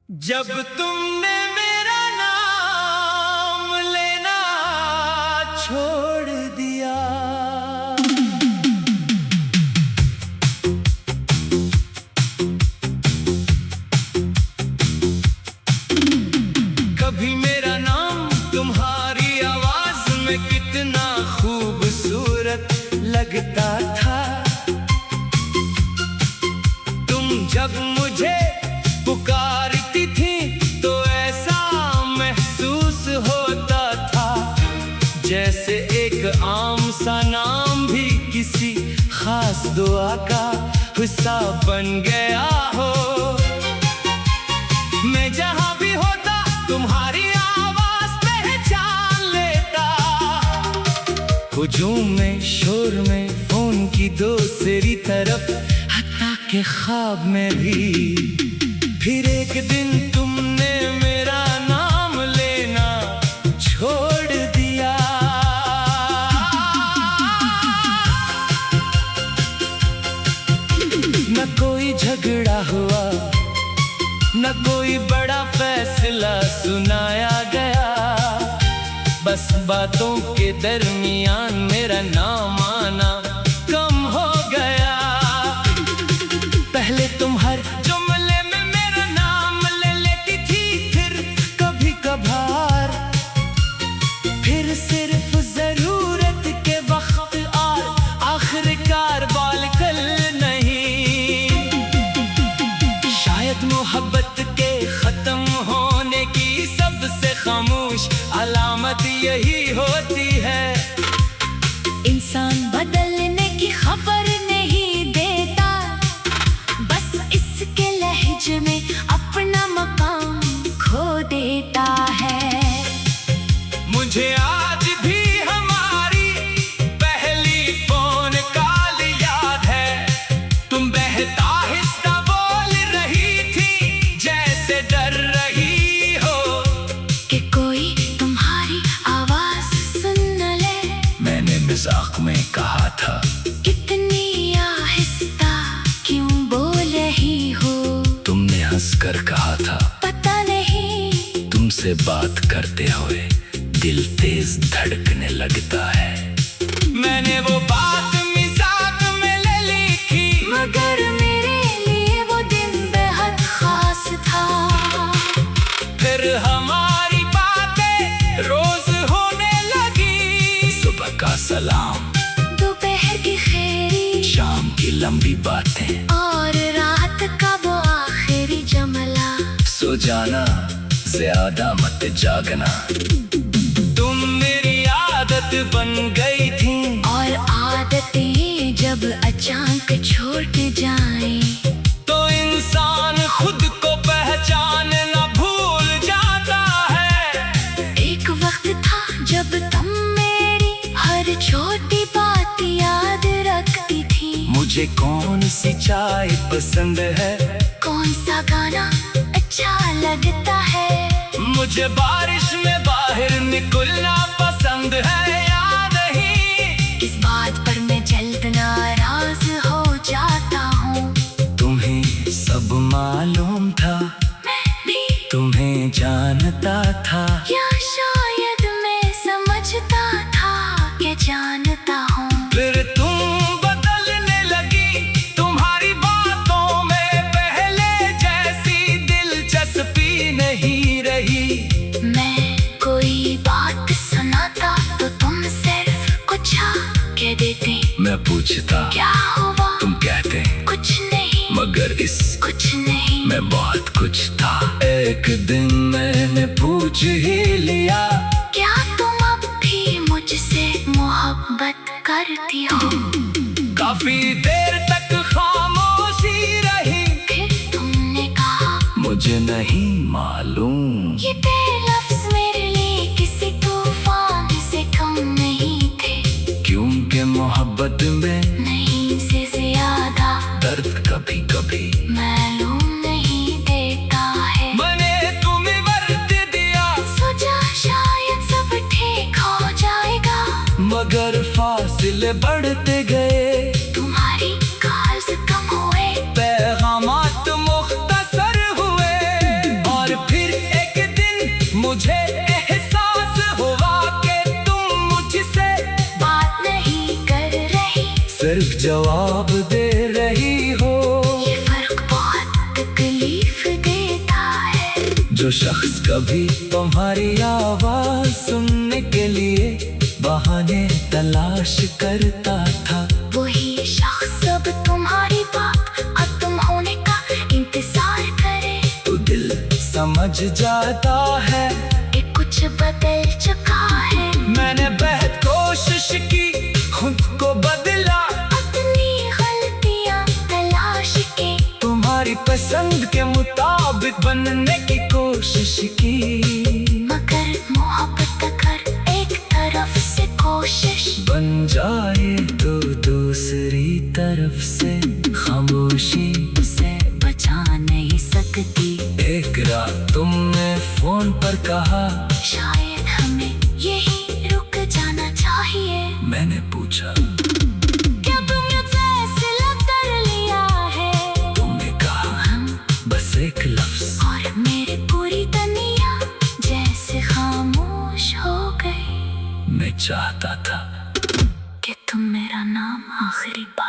जब तुमने मेरा नाम लेना छोड़ दिया, कभी मेरा नाम तुम्हारी आवाज में कितना खूबसूरत लगता था। तुम जब मुझे पुकारती थी तो ऐसा महसूस होता था जैसे एक आम सा नाम भी किसी खास दुआ का हिस्सा बन गया हो। मैं जहां भी होता तुम्हारी आवाज पहचान लेता। हुजूम में, शोर में, फोन की दूसरी तरफ, हत्ता के ख्वाब में भी। फिर एक दिन तुमने मेरा नाम लेना छोड़ दिया। न कोई झगड़ा हुआ, न कोई बड़ा फैसला सुनाया गया, बस बातों के दरमियान मेरा नाम आना कम हो गया। पहले तुम हर जुमले में मेरा नाम ले लेती थी, फिर कभी कभार, फिर सिर्फ जरूरत के वक्त और आखिरकार बालकल नहीं। शायद मोहब्बत के खत्म होने की सबसे खामोश अलामत यही होती है। इंसान बदलने की खबर नहीं देता, बस इसके लहजे में अपना मकाम खो देता है। मुझे आज भी हमारी पहली फोन कॉल याद है। तुम बहता हिस्सा बोल रही थी जैसे डर रही हो कि कोई तुम्हारी आवाज सुन न ले। मैंने मजाक में कहा था, इतनी आहिस्ता क्यों बोल रही हो। तुमने हंसकर कहा था, पता नहीं तुमसे बात करते हुए दिल तेज धड़कने लगता है। मैंने वो बात मजाक में ले ली थी, मगर मेरे लिए वो दिन बेहद खास था। फिर हमारी बातें रोज होने लगी। सुबह का सलाम, दोपहर की खेरी, शाम की लंबी बातें, और रात का वो आखिरी जमला। सो जाना, ज्यादा मत जागना। तुम मेरी आदत बन गई थी, और आदतें जब अचानक छूट जाएं, तो इंसान खुद को पहचानना भूल जाता है। एक वक्त था जब तुम मेरी हर छोटी बात याद रखती थी। मुझे कौन सी चाय पसंद है, कौन सा गाना अच्छा लगता है, मुझे बारिश में बाहर निकलना पसंद है या नहीं। इस बात पर मैं जल्द नाराज हो जाता हूँ। तुम्हें सब मालूम था, मैं भी, तुम्हें जानता था, या शायद मैं समझता था कि जानता हूँ। फिर तुम बदलने लगी। तुम्हारी बातों में पहले जैसी दिलचस्पी नहीं रही। मैं कोई बात सुनाता तो तुम सिर्फ कुछ कह देते। मैं पूछता क्या हुआ, तुम कहते कुछ नहीं, मगर इस कुछ नहीं। मैं बहुत कुछ था। एक दिन मैंने पूछ ही लिया, क्या तुम अब भी मुझसे मोहब्बत करती हो। काफी देर तक खामोशी रही, फिर तुमने कहा, मुझे नहीं मालूम। ये बेलफ्ज मेरे लिए किसी तूफान से कम नहीं थे। क्योंकि मोहब्बत में नहीं से ज्यादा दर्द कभी कभी मालूम नहीं देता है। मैंने तुम्हें वर्त दिया, सोचा शायद सब ठीक हो जाएगा, मगर फासले बढ़ते गए। तुम्हारी कॉल्स कम हुए, पैगामात मुख्तसर हुए, जवाब दे रही हो। ये फर्क बहुत तकलीफ देता है। जो शख्स कभी तुम्हारी आवाज सुनने के लिए बहाने तलाश करता था, वही शख्स अब तुम्हारी बात खत्म होने का इंतजार करे। तो दिल समझ जाता है कि कुछ बदल चुका है। मैंने बेहद कोशिश की, खुद को बदला, अपनी गलतियां तलाश के, तुम्हारी पसंद के मुताबिक बनने की कोशिश की। मगर मोहब्बत कर एक तरफ से कोशिश बन जाए तो दूसरी तरफ से खामोशी से बचा नहीं सकती। एक रात तुमने फोन पर कहा, शायद हमें यही रुक जाना चाहिए। मैंने पूछा क्या तुमने फैसला कर लिया है? तुमने कहा हम बस एक लफ्ज, और मेरी पूरी दुनिया जैसे खामोश हो गई। मैं चाहता था कि तुम मेरा नाम आखिरी बार